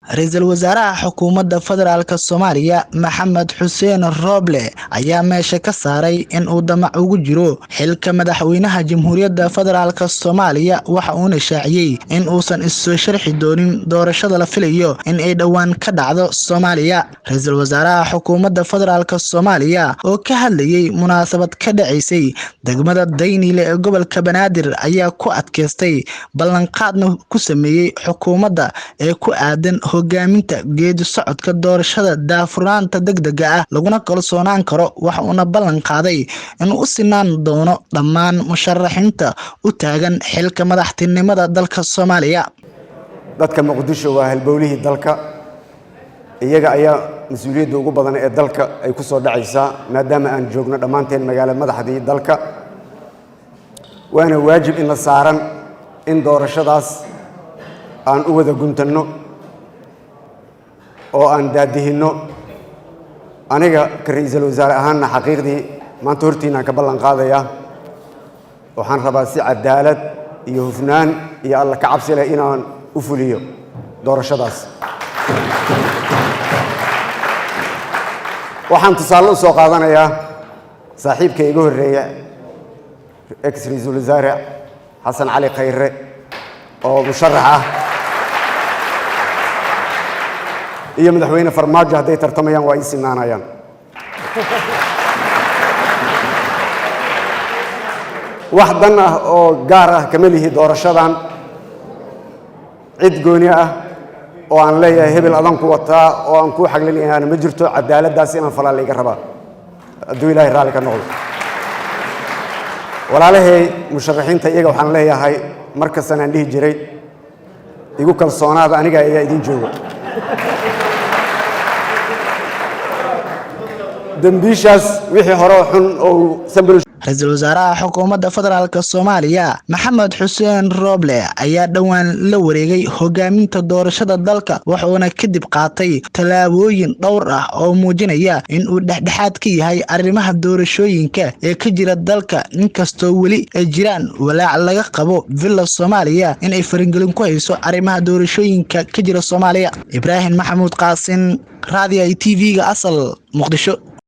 Ra'iisul Wasaaraha Xukuumadda Federaalka Soomaaliya Maxamed Xuseen Roble ayaa meesha ka saaray in uu damac ugu jiro xilka madaxweynaha Jamhuuriyadda Federaalka Soomaaliya waxa uuna shaaciyay in uusan isoo sharxi doonin doorashada la filayo in ay dhawaan ka dhacdo Soomaaliya. Ra'iisul Wasaaraha Xukuumadda Federaalka Soomaaliya oo ka hadlayay munaasabad ka dhacaysay degmada Daynile ee gobolka Banaadir ayaa ku adkaystay ballanqaadna ku sameeyay xukuumadda ee ku aadan hogaaminta geedi socodka doorashada daafurnaanta degdega ah laguna kalsoonaan karo. waxa uuna ballan qaaday in uu sinaan doono dhammaan musharaxiinta u taagan xilka madaxtinimada dalka Soomaaliya. dadka Muqdisho waa halbowlihii dalka, iyaga ayaa mas'uuliyadda ugu badan ee dalka ay ku soo dhacaysaa maadaama aan joogno dhammaanteen magaalada madaxdii dalka. waana waajib in la saaran in doorashadaas aan u wada guntanno oo aan daadihino. aniga ka ra'iisul wasaare ahaanna xaqiiqdii maanta hortiina ka ballan qaadaya waxaan rabaa si cadaalad iyo hufnaan iyo alla ka cabsi leh inaan u fuliyo doorashadaas. waxaan tusaale u soo qaadanayaa saaxiibka iga horreeya ex ra'iisul wasaare xasan cali khayre oo musharax ah iyo madaxweyne farmaajo hadday tartamayaan waa ii sinaanayaan. wax dan ah oo gaar ah kama lihi doorashadan, cid gooni ah oo aan leeyahay hebel adan ku wataa oo aan ku xaglinayaana ma jirto. cadaaladdaas inaan falaa layga rabaa hadduu ilaahay raalli ka noqdo. walaalahay musharaxiinta iyaga waxaan leeyahay markastaan aan dhihi jiray igu kalsoonaada aniga ayaa idin jooga. dambiishaas wixii hore xun oo sambir. Ra'iisul Wasaaraha Xukuumadda Federaalka Soomaaliya Maxamed Xuseen Roble ayaa dhawaan la wareegay hogaaminta doorashada dalka wuxuuna kadib qaatay tallaabooyin dhowr ah oo muujinaya in uu dhexdhexaad ka yahay arrimaha doorashooyinka ee ka jira dalka. inkastoo weli ay jiraan walaac laga qabo villa Soomaaliya in ay farangelin ku hayso arrimaha doorashooyinka ka jira Soomaaliya. Ibraahim Maxamuud Qaasin, Radio TV-ga Asal, Muqdisho.